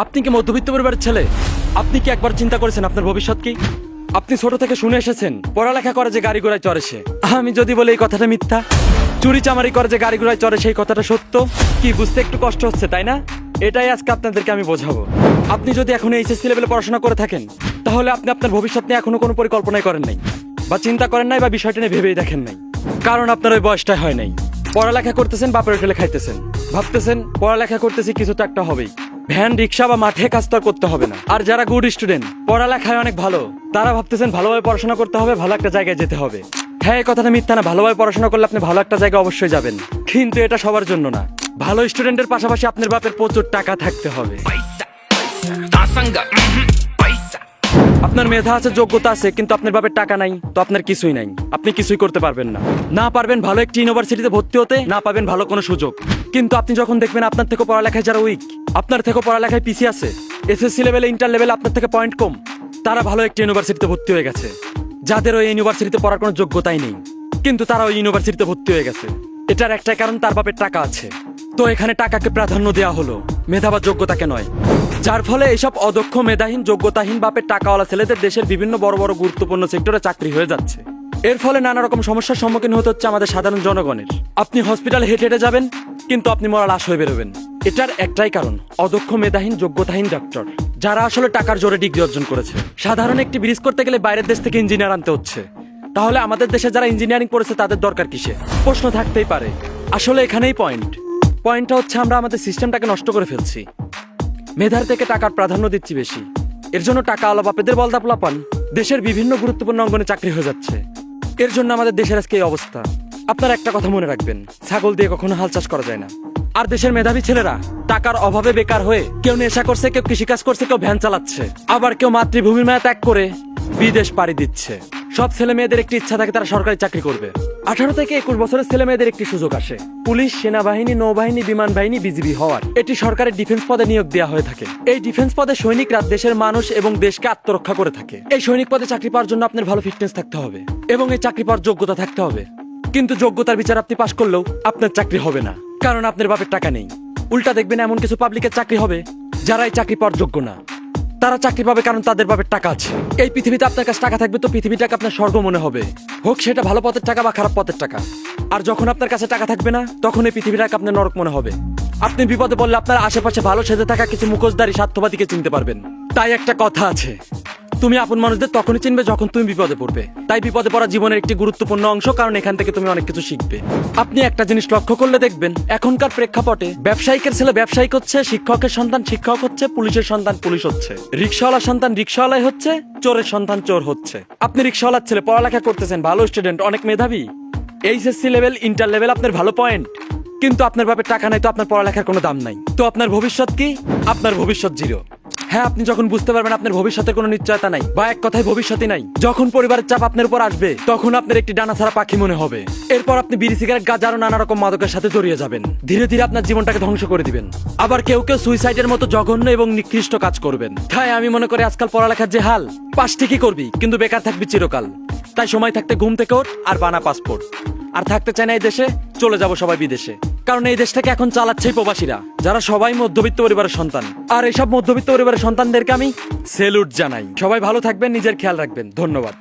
আপনি কি মধ্যবিত্ত পরিবারের ছেলে? আপনি কি একবার চিন্তা করেছেন আপনার ভবিষ্যৎ কি? আপনি ছোট থেকে শুনে এসেছেন পড়ালেখা করে যে গাড়ি ঘোড়ায় চড়ে সে। আমি যদি বলি এই কথাটা মিথ্যা, চুরি চামারি করে যে গাড়ি ঘোড়ায় চড়ে সেই কথাটা সত্য, কি বুঝতে একটু কষ্ট হচ্ছে তাই না? এটাই আজকে আপনাদেরকে আমি বোঝাবো। আপনি যদি এখন এইচএসসি লেভেলে পড়াশোনা করে থাকেন, তাহলে আপনি আপনার ভবিষ্যৎ নিয়ে এখনো কোনো পরিকল্পনাই করেন নাই, বা চিন্তা করেন নাই, বা বিষয়টা নিয়ে ভেবেই দেখেন নাই। কারণ আপনার ওই বয়সটা হয় নাই। পড়ালেখা করতেছেন, বাপের হোটেলে খাইতেছেন, ভাবতেছেন পড়ালেখা করতেছি কিছু তো একটা হবেই। ভ্যান রিক্সা বা মাঠে কাজ তো আর করতে হবে না। আর যারা গুড স্টুডেন্ট, পড়ালেখায় অনেক ভালো, তারা ভাবতেছেন ভালোভাবে পড়াশোনা করতে হবে, ভালো একটা জায়গায় যেতে হবে। হ্যাঁ, এই কথাটা মিথ্যা না, ভালোভাবে পড়াশোনা করলে আপনি ভালো একটা জায়গায় অবশ্যই যাবেন, কিন্তু এটা সবার জন্য না। ভালো স্টুডেন্টের পাশাপাশি আপনার বাপের প্রচুর টাকা থাকতে হবে। আপনার মেধা আছে, যোগ্যতা আছে, কিন্তু আপনার বাপের টাকা নাই, তো আপনার কিছুই নাই, আপনি কিছুই করতে পারবেন না। না পারবেন ভালো একটি ইউনিভার্সিটিতে ভর্তি হতে, না পাবেন ভালো কোনো সুযোগ। কিন্তু আপনি যখন দেখবেন আপনার থেকে পড়ালেখায় যারা উইক, আপনার থেকে পড়ালেখায় পিছিয়ে আছে, এসএসসি লেভেলে ইন্টার লেভেলে আপনার থেকে পয়েন্ট কম, তারা ভালো একটি ইউনিভার্সিটিতে ভর্তি হয়ে গেছে। যাদের ওই ইউনিভার্সিটিতে পড়ার কোনো যোগ্যতাই নেই, কিন্তু তারা ওই ইউনিভার্সিটিতে ভর্তি হয়ে গেছে, এটার একটাই কারণ তার বাপের টাকা আছে। তো এখানে টাকাকে প্রাধান্য দেওয়া হলো, মেধা বা যোগ্যতাকে নয়। যার ফলে এইসব অদক্ষ, মেধাহীন, যোগ্যতাহীন বাপের টাকাওয়ালা ছেলেদের দেশের বিভিন্ন বড় বড় গুরুত্বপূর্ণ সেক্টরে চাকরি হয়ে যাচ্ছে। এর ফলে নানা রকম সমস্যার সম্মুখীন হতে হচ্ছে আমাদের সাধারণ জনগণের। আপনি হসপিটালে হেঁটে হেঁটে যাবেন, কিন্তু আপনি মরা লাশ হয়ে বেরোবেন। এটার একটাই কারণ, অদক্ষ, মেধাহীন, যোগ্যতাহীন ডক্টর, যারা আসলে টাকার জোরে ডিগ্রি অর্জন করেছে। সাধারণ একটি ব্রিজ করতে গেলে বাইরের দেশ থেকে ইঞ্জিনিয়ার আনতে হচ্ছে, তাহলে আমাদের দেশে যারা ইঞ্জিনিয়ারিং পড়েছে তাদের দরকার কিসে? প্রশ্ন থাকতেই পারে। আসলে এখানেই পয়েন্টটা হচ্ছে আমরা আমাদের সিস্টেমটাকে নষ্ট করে ফেলছি। মেধার থেকে টাকার প্রাধান্য দিচ্ছি বেশি। এর জন্য টাকাওয়ালা বাপেদের বলদা পোলাপান দেশের বিভিন্ন গুরুত্বপূর্ণ অঙ্গনে চাকরি হয়ে যাচ্ছে। এর জন্য আমাদের দেশের আজকে এই অবস্থা। আপনারা একটা কথা মনে রাখবেন, ছাগল দিয়ে কখনো হাল চাষ করা যায় না। আর দেশের মেধাবী ছেলেরা টাকার অভাবে বেকার হয়ে কেউ নেশা করছে, কেউ কৃষিকাজ করছে, কেউ ভ্যান চালাচ্ছে, আবার কেউ মাতৃভূমির মায়া ত্যাগ করে বিদেশ পাড়ি দিচ্ছে। সব ছেলে মেয়েদের একটি ইচ্ছা থাকে তারা সরকারি চাকরি করবে। 18 থেকে 21 বছরের ছেলে মেয়েদের একটি সুযোগ আসে পুলিশ, সেনাবাহিনী, নৌবাহিনী, বিমান বাহিনী, বিজিবি হওয়ার। এটি সরকারের ডিফেন্স পদে নিয়োগ দেওয়া হয়ে থাকে। এই ডিফেন্স পদে সৈনিকরা দেশের মানুষ এবং দেশকে আত্মরক্ষা করে থাকে। এই সৈনিক পদে চাকরি পাওয়ার জন্য আপনার ভালো ফিটনেস থাকতে হবে এবং এই চাকরি পাওয়ার যোগ্যতা থাকতে হবে। কিন্তু যোগ্যতার বিচার আপনি পাশ করলেও আপনার চাকরি হবে না, কারণ আপনার বাপের টাকা নেই। উল্টা দেখবেন এমন কিছু পাবলিকের চাকরি হবে যারা এই চাকরি পাওয়ার যোগ্য না, তারা চাকরি পাবে কারণ তাদের বাপের টাকা আছে। এই পৃথিবীতে আপনার কাছে টাকা থাকবে তো পৃথিবীটাকে আপনার স্বর্গ মনে হবে, হোক সেটা ভালো পথের টাকা বা খারাপ পথের টাকা। আর যখন আপনার কাছে টাকা থাকবে না, তখন এই পৃথিবীটাকে আপনার নরক মনে হবে। আপনি বিপদে পড়লে আপনার আশেপাশে ভালো সেজে থাকা কিছু মুখোশধারী স্বার্থবাদীকে চিনতে পারবেন। তাই একটা কথা আছে, তুমি আপন মানুষদের তখনই চিনবে যখন তুমি বিপদে পড়বে। তাই বিপদে পড়া জীবনের একটি গুরুত্বপূর্ণ অংশ, কারণ এখান থেকে তুমি অনেক কিছু শিখবে। আপনি একটা জিনিস লক্ষ্য করলে দেখবেন, এখনকার প্রেক্ষাপটে ব্যবসায়িকের ছেলে ব্যবসায়িক হচ্ছে, শিক্ষকের সন্তান শিক্ষক হচ্ছে, পুলিশের সন্তান পুলিশ হচ্ছে, রিক্সাওয়ালার সন্তান রিক্সাওয়ালাই হচ্ছে, চোরের সন্তান চোর হচ্ছে। আপনি রিক্সাওয়ালার ছেলে, পড়ালেখা করতেছেন, ভালো স্টুডেন্ট, অনেক মেধাবী, এইচএসসি লেভেল, ইন্টার লেভেল আপনার ভালো পয়েন্ট, কিন্তু আপনার বাপের টাকা নাই, তো আপনার পড়ালেখার কোনো দাম নাই। তো আপনার ভবিষ্যৎ কি? আপনার ভবিষ্যৎ জিরো। হ্যাঁ, আপনি যখন বুঝতে পারবেন আপনার ভবিষ্যতের কোনো নিশ্চয়তা নাই, বা এক কথায় ভবিষ্যৎই নাই, যখন পরিবারের চাপ আপনার উপর আসবে, তখন আপনার একটি ডানা ছাড়া পাখি মনে হবে। এরপর আপনি বিড়ি, সিগারেট, গাঁজা আরো নানা রকম মাদকের সাথে জড়িয়ে যাবেন। ধীরে ধীরে আপনার জীবনটাকে ধ্বংস করে দিবেন। আবার কেউ কেউ সুইসাইডের মতো জঘন্য এবং নিকৃষ্ট কাজ করবেন। তাই আমি মনে করি আজকাল পড়ালেখার যে হাল, পাস ঠিকই করবি কিন্তু বেকার থাকবি চিরকাল। তাই সময় থাকতে ঘুম থেকে ওঠ আর বানা পাসপোর্ট। আর থাকতে চাই না এই দেশে, চলে যাব সবাই বিদেশে, কারণ এই দেশটাকে এখন চালাচ্ছেই প্রবাসীরা, যারা সবাই মধ্যবিত্ত পরিবারের সন্তান। আর এইসব মধ্যবিত্ত পরিবারের সন্তানদেরকে আমি সেলুট জানাই। সবাই ভালো থাকবেন, নিজের খেয়াল রাখবেন। ধন্যবাদ।